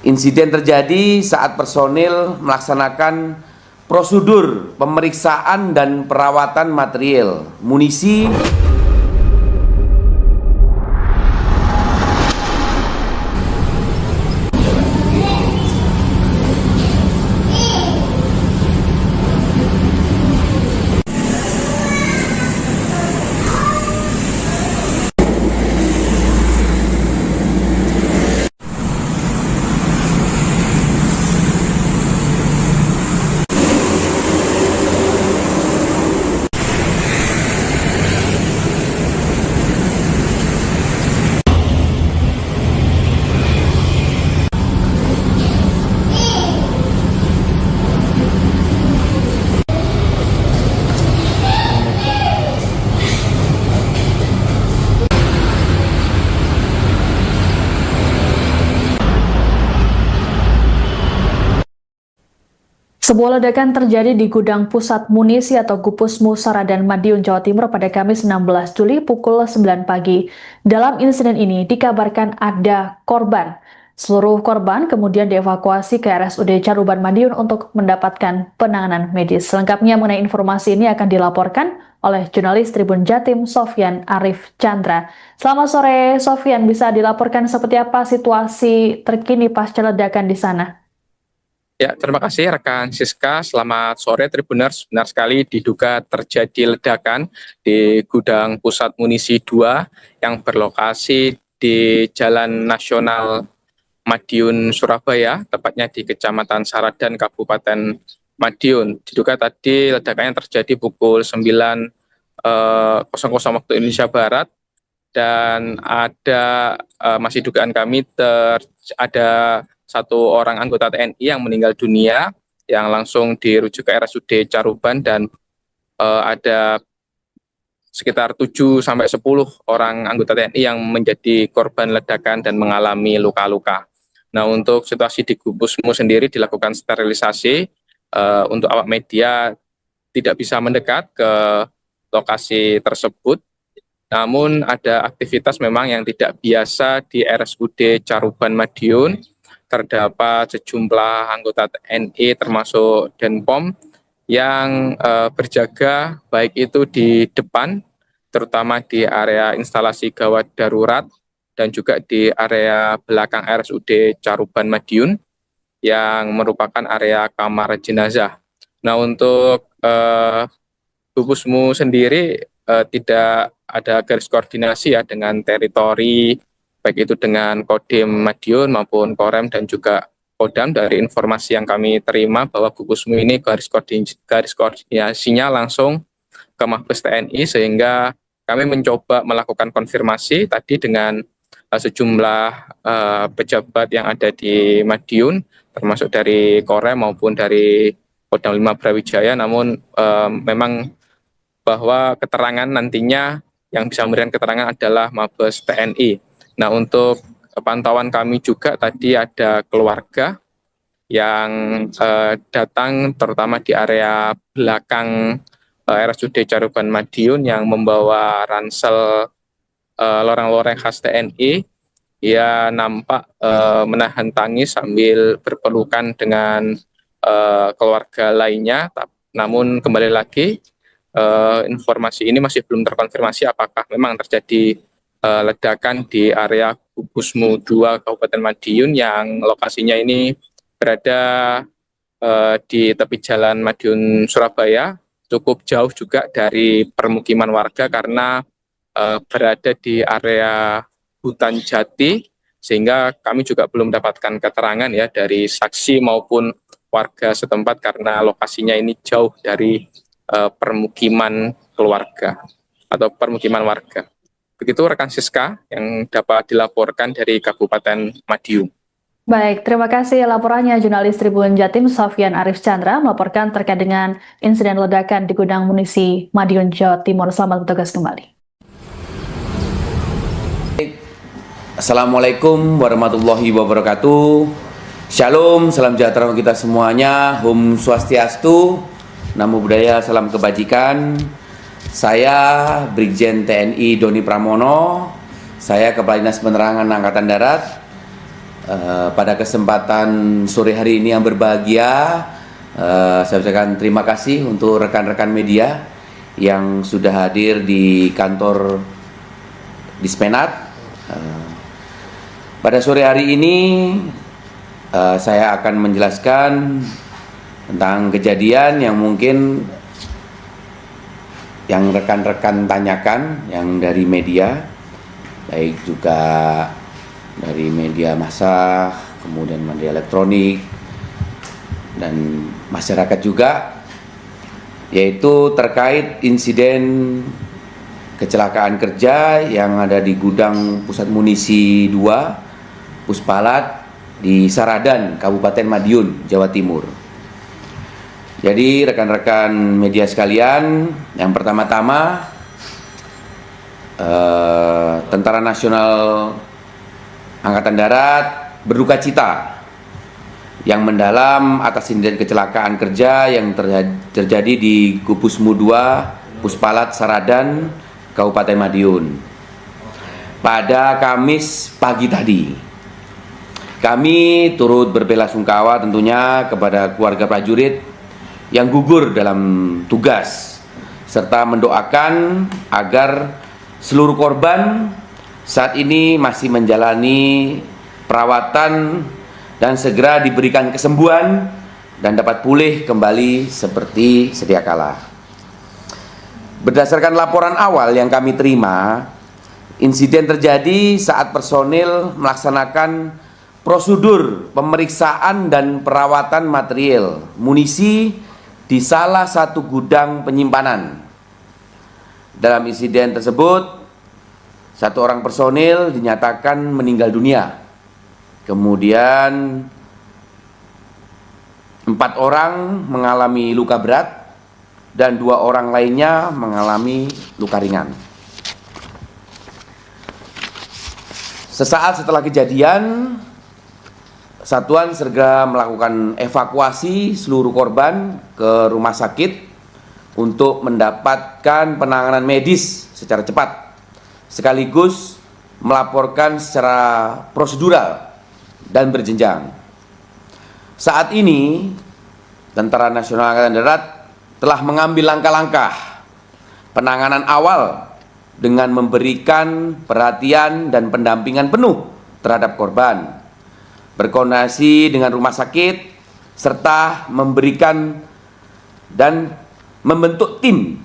Insiden terjadi saat personil melaksanakan prosedur pemeriksaan dan perawatan material, munisi, Sebuah ledakan terjadi di gudang pusat munisi atau Gupusmu Saradan Madiun, Jawa Timur pada Kamis 16 Juli pukul 9 pagi. Dalam insiden ini dikabarkan ada korban. Seluruh korban kemudian dievakuasi ke RSUD Caruban Madiun untuk mendapatkan penanganan medis. Selengkapnya mengenai informasi ini akan dilaporkan oleh jurnalis Tribun Jatim Sofyan Arif Chandra. Selamat sore Sofyan, bisa dilaporkan seperti apa situasi terkini pasca ledakan di sana? Ya, terima kasih rekan Siska. Selamat sore Tribuners. Benar sekali diduga terjadi ledakan di gudang pusat munisi 2 yang berlokasi di Jalan Nasional Madiun, Surabaya, tepatnya di Kecamatan Saradan, Kabupaten Madiun. Diduga tadi ledakannya terjadi pukul 9.00 waktu Indonesia Barat, dan ada masih dugaan kami ada satu orang anggota TNI yang meninggal dunia yang langsung dirujuk ke RSUD Caruban, dan ada sekitar 7-10 orang anggota TNI yang menjadi korban ledakan dan mengalami luka-luka. Nah, untuk situasi di Gupusmu sendiri dilakukan sterilisasi untuk awak media tidak bisa mendekat ke lokasi tersebut. Namun ada aktivitas memang yang tidak biasa di RSUD Caruban Madiun. Terdapat sejumlah anggota TNI termasuk Denpom yang berjaga baik itu di depan, terutama di area instalasi gawat darurat, dan juga di area belakang RSUD Caruban Madiun yang merupakan area kamar jenazah. Nah, untuk Gupusmu sendiri tidak ada garis koordinasi ya dengan teritori, baik itu dengan Kodim Madiun maupun Korem dan juga Kodam. Dari informasi yang kami terima bahwa Gupusmu ini garis koordinasinya langsung ke Mabes TNI, sehingga kami mencoba melakukan konfirmasi tadi dengan sejumlah pejabat yang ada di Madiun, termasuk dari Korem maupun dari Kodam 5 Brawijaya, namun memang bahwa keterangan nantinya yang bisa memberikan keterangan adalah Mabes TNI. Nah, untuk pantauan kami juga tadi ada keluarga yang datang terutama di area belakang RSUD Caruban Madiun yang membawa ransel loreng-loreng khas TNI. Ia nampak menahan tangis sambil berpelukan dengan keluarga lainnya. Namun kembali lagi, informasi ini masih belum terkonfirmasi apakah memang terjadi ledakan di area Gupusmu 2 Kabupaten Madiun yang lokasinya ini berada di tepi jalan Madiun Surabaya, cukup jauh juga dari permukiman warga karena berada di area hutan jati, sehingga kami juga belum mendapatkan keterangan ya dari saksi maupun warga setempat karena lokasinya ini jauh dari permukiman keluarga atau permukiman warga. Begitu rekan Siska yang dapat dilaporkan dari Kabupaten Madiun. Baik, terima kasih laporannya jurnalis Tribun Jatim Sofyan Arif Chandra melaporkan terkait dengan insiden ledakan di gudang munisi Madiun, Jawa Timur. Selamat bertugas kembali. Assalamualaikum warahmatullahi wabarakatuh. Shalom, salam sejahtera untuk kita semuanya. Om Swastiastu, Namo Buddhaya, salam kebajikan. Saya Brigjen TNI Doni Pramono, saya Kepala Dinas Penerangan Angkatan Darat. pada kesempatan sore hari ini yang berbahagia, saya ucapkan terima kasih untuk rekan-rekan media yang sudah hadir di kantor Dispenat. Pada sore hari ini saya akan menjelaskan tentang kejadian yang mungkin yang rekan-rekan tanyakan, yang dari media, baik juga dari media massa, kemudian media elektronik, dan masyarakat juga, yaitu terkait insiden kecelakaan kerja yang ada di gudang pusat munisi 2 Puspalat di Saradan, Kabupaten Madiun, Jawa Timur. Jadi rekan-rekan media sekalian, yang pertama-tama Tentara Nasional Angkatan Darat berduka cita yang mendalam atas insiden kecelakaan kerja yang terjadi di Gupusmu 2 Puspalat Saradan, Kabupaten Madiun pada Kamis pagi tadi. Kami turut berbelasungkawa tentunya kepada keluarga prajurit yang gugur dalam tugas, serta mendoakan agar seluruh korban saat ini masih menjalani perawatan dan segera diberikan kesembuhan dan dapat pulih kembali seperti sedia kala. Berdasarkan laporan awal yang kami terima, insiden terjadi saat personil melaksanakan prosedur pemeriksaan dan perawatan material munisi di salah satu gudang penyimpanan. Dalam insiden tersebut, 1 orang personil dinyatakan meninggal dunia. Kemudian 4 orang mengalami luka berat dan 2 orang lainnya mengalami luka ringan. Sesaat setelah kejadian, satuan segera melakukan evakuasi seluruh korban ke rumah sakit untuk mendapatkan penanganan medis secara cepat, sekaligus melaporkan secara prosedural dan berjenjang. Saat ini, Tentara Nasional Angkatan Darat telah mengambil langkah-langkah penanganan awal dengan memberikan perhatian dan pendampingan penuh terhadap korban, berkoordinasi dengan rumah sakit, serta memberikan dan membentuk tim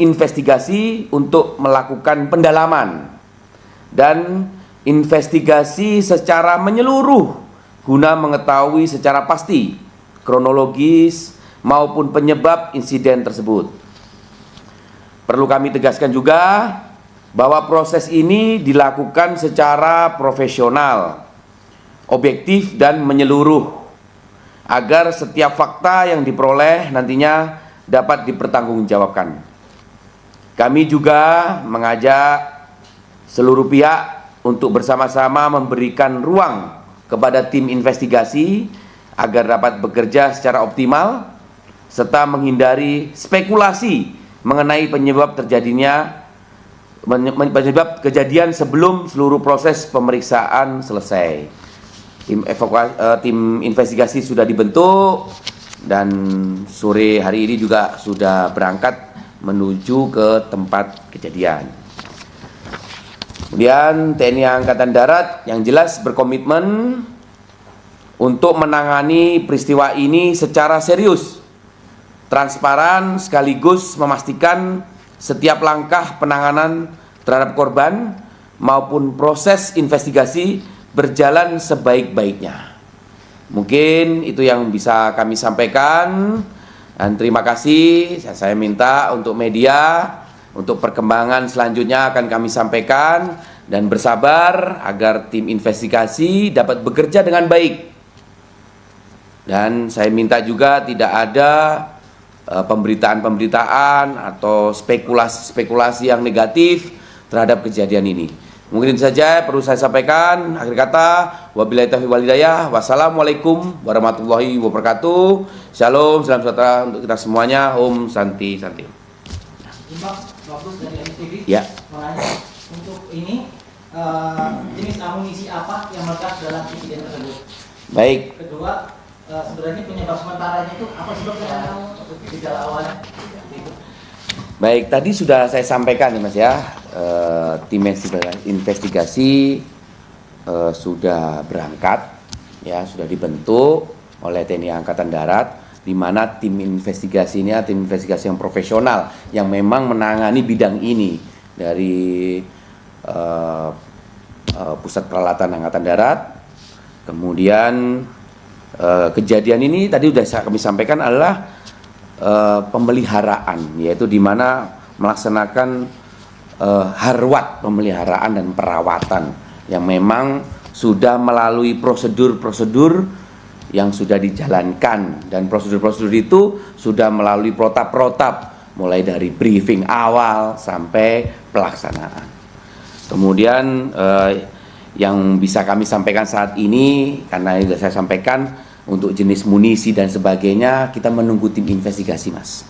investigasi untuk melakukan pendalaman dan investigasi secara menyeluruh guna mengetahui secara pasti kronologis maupun penyebab insiden tersebut. Perlu kami tegaskan juga bahwa proses ini dilakukan secara profesional, objektif dan menyeluruh, agar setiap fakta yang diperoleh nantinya dapat dipertanggungjawabkan. Kami juga mengajak seluruh pihak untuk bersama-sama memberikan ruang kepada tim investigasi agar dapat bekerja secara optimal serta menghindari spekulasi mengenai penyebab kejadian sebelum seluruh proses pemeriksaan selesai. Tim investigasi sudah dibentuk dan sore hari ini juga sudah berangkat menuju ke tempat kejadian. Kemudian TNI Angkatan Darat yang jelas berkomitmen untuk menangani peristiwa ini secara serius, transparan, sekaligus memastikan setiap langkah penanganan terhadap korban maupun proses investigasi berjalan sebaik-baiknya. Mungkin itu yang bisa kami sampaikan, dan terima kasih. Saya minta untuk media, untuk perkembangan selanjutnya akan kami sampaikan, dan bersabar agar tim investigasi dapat bekerja dengan baik. Dan saya minta juga tidak ada pemberitaan-pemberitaan atau spekulasi-spekulasi yang negatif terhadap kejadian ini. Mungkin itu saja perlu saya sampaikan. Akhir kata, wabillahi taufiq wal hidayah. Wassalamualaikum warahmatullahi wabarakatuh. Shalom, salam sejahtera untuk kita semuanya. Om Santi Santi. Bagus dari NTB. Ya. Menanya untuk ini jenis amunisi apa yang meledak dalam insiden tersebut? Baik, Kedua, sebenarnya penyebab sementaranya itu apa sih dok? Gejala awalnya? baik. Tadi sudah saya sampaikan ya Mas ya, tim investigasi sudah berangkat, ya sudah dibentuk oleh TNI Angkatan Darat, di mana tim investigasi ini tim investigasi yang profesional yang memang menangani bidang ini dari Pusat Peralatan Angkatan Darat. Kemudian kejadian ini tadi sudah kami sampaikan adalah pemeliharaan, yaitu di mana melaksanakan harwat pemeliharaan dan perawatan yang memang sudah melalui prosedur-prosedur yang sudah dijalankan, dan prosedur-prosedur itu sudah melalui protap-protap mulai dari briefing awal sampai pelaksanaan. Kemudian yang bisa kami sampaikan saat ini, karena sudah saya sampaikan untuk jenis munisi dan sebagainya, kita menunggu tim investigasi Mas.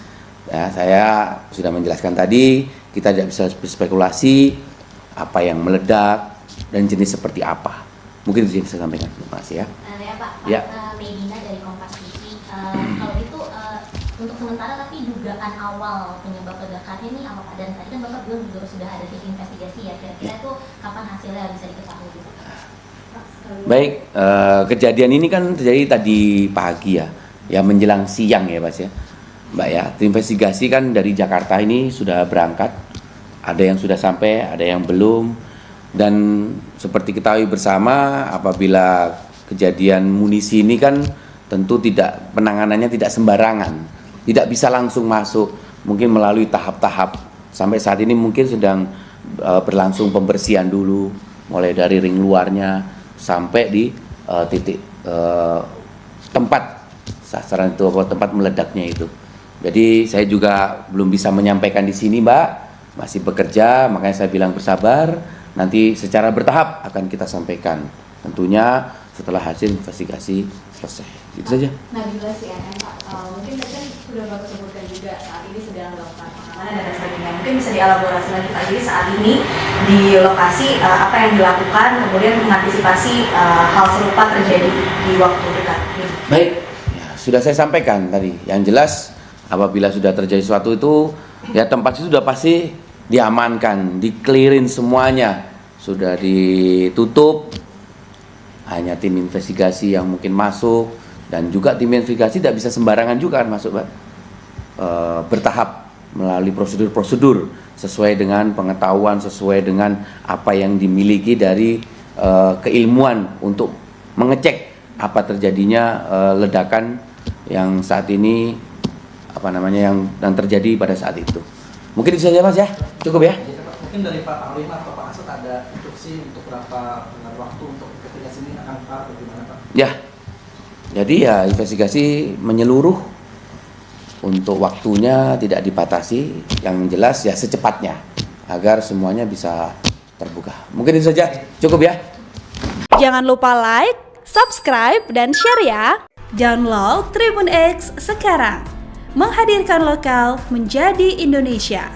Ya, saya sudah menjelaskan tadi, kita tidak bisa berspekulasi apa yang meledak dan jenis seperti apa. Mungkin itu yang saya sampaikan. Terima kasih ya. Ya Pak, Ya. Medina dari Kompas TV. Kalau itu untuk sementara, tapi dugaan awal penyebab ledakannya ini apa Pak? Dan tadi kan Bapak bilang juga sudah ada tim investigasi ya. Kira-kira itu kapan hasilnya bisa diketahui gitu? Baik, kejadian ini kan terjadi tadi pagi ya menjelang siang ya Mas ya, Mbak ya. Tim investigasi kan dari Jakarta ini sudah berangkat, ada yang sudah sampai, ada yang belum. Dan seperti ketahui bersama, apabila kejadian munisi ini kan tentu penanganannya tidak sembarangan, tidak bisa langsung masuk, mungkin melalui tahap-tahap. Sampai saat ini mungkin sedang berlangsung pembersihan dulu, mulai dari ring luarnya sampai di titik tempat sasaran itu, tempat meledaknya itu. Jadi saya juga belum bisa menyampaikan di sini Mbak, masih bekerja, makanya saya bilang bersabar. Nanti secara bertahap akan kita sampaikan, tentunya setelah hasil investigasi selesai. Itu saja. Nah, juga CNN Pak, mungkin tadi kan sudah Bapak sebutkan juga saat ini sedang melakukan pengamanan dan sebagainya. Mungkin bisa dielaborasi lagi Pak, jadi saat ini di lokasi apa yang dilakukan, kemudian mengantisipasi hal serupa terjadi di waktu dekat ini. Baik, ya, sudah saya sampaikan tadi. Yang jelas apabila sudah terjadi sesuatu itu, ya tempat itu sudah pasti diamankan, di-clearin semuanya, sudah ditutup. Hanya tim investigasi yang mungkin masuk, dan juga tim investigasi tidak bisa sembarangan juga kan masuk Pak. Bertahap melalui prosedur-prosedur sesuai dengan pengetahuan, sesuai dengan apa yang dimiliki dari keilmuan untuk mengecek apa terjadinya ledakan yang saat ini yang terjadi pada saat itu. Mungkin itu saja Mas ya, cukup ya. Mungkin dari Pak Panglima atau Pak Kasat ada instruksi untuk berapa waktu untuk investigasi ini akan atau gimana Pak? Ya, jadi ya investigasi menyeluruh, untuk waktunya tidak dibatasi, yang jelas ya secepatnya agar semuanya bisa terbuka. Mungkin itu saja, cukup ya. Jangan lupa like, subscribe, dan share ya. Download Tribun X sekarang. Menghadirkan lokal menjadi Indonesia.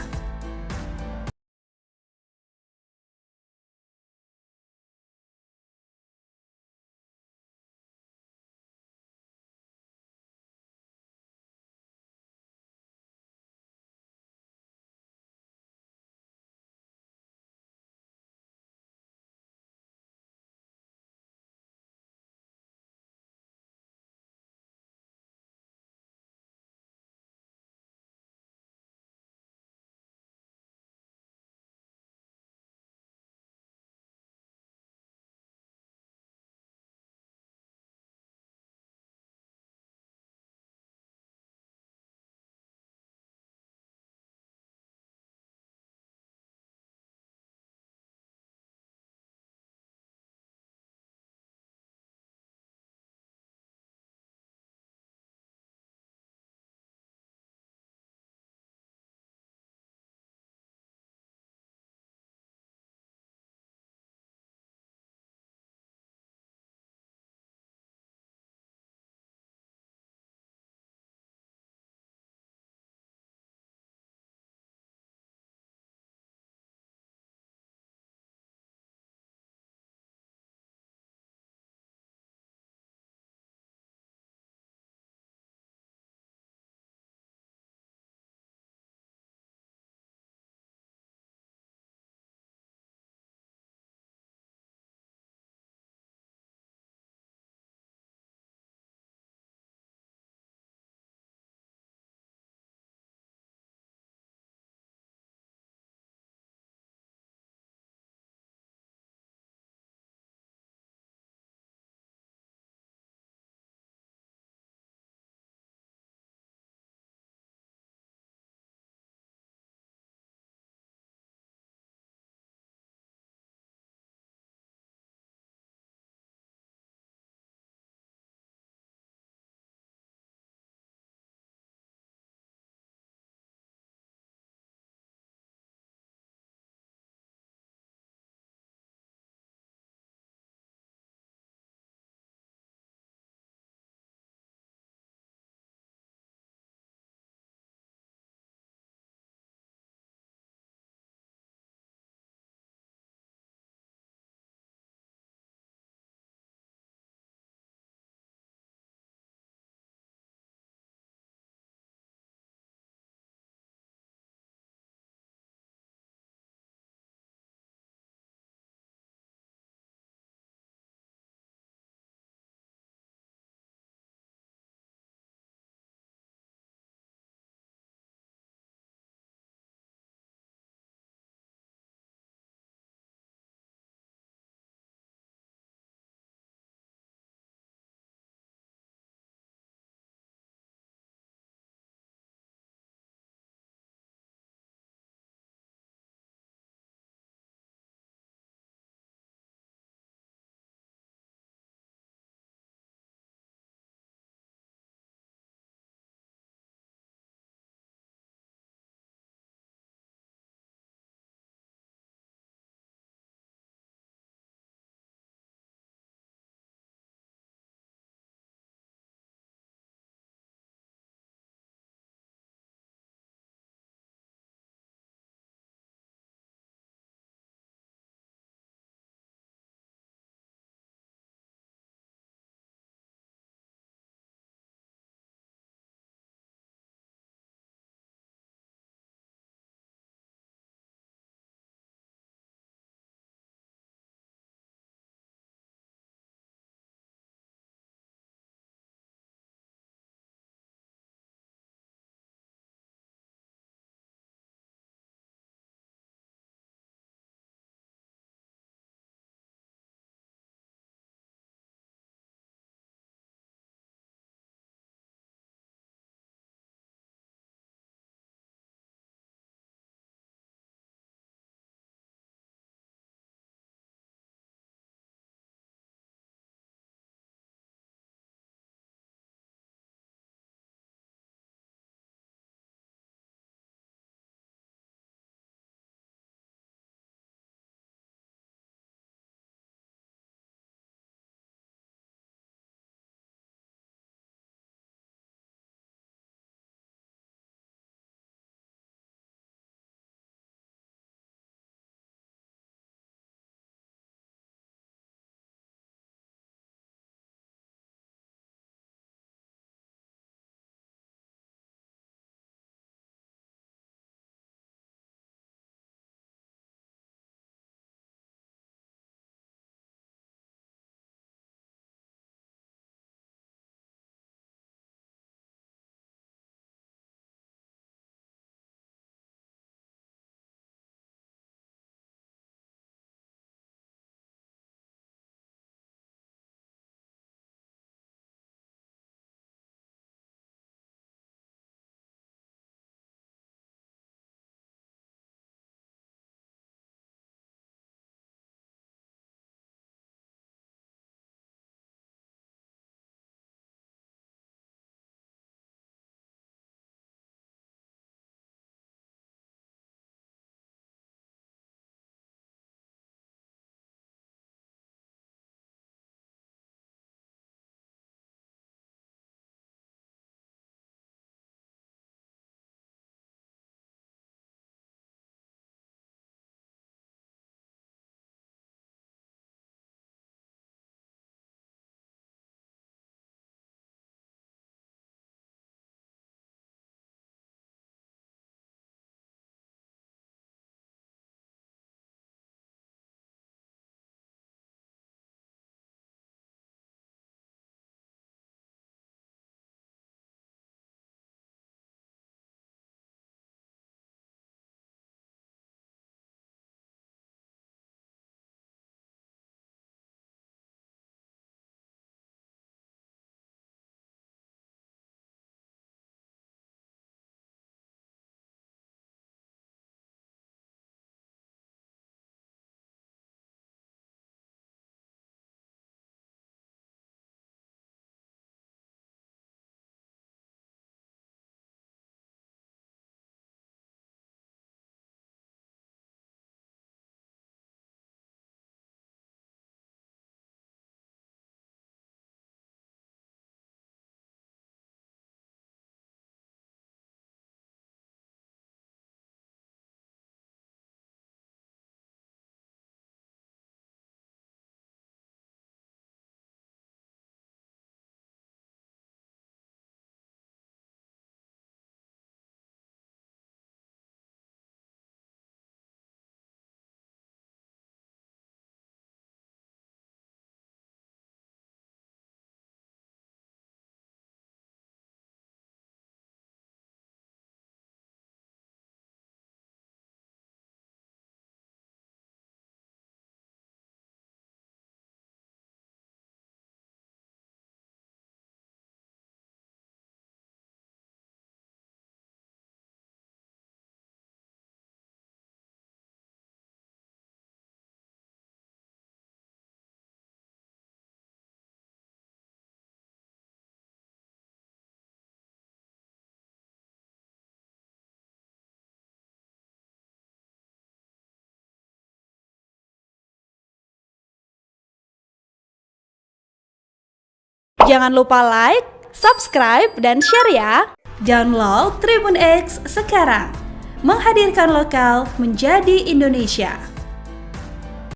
Jangan lupa like, subscribe, dan share ya. Download Tribun X sekarang. Menghadirkan lokal menjadi Indonesia.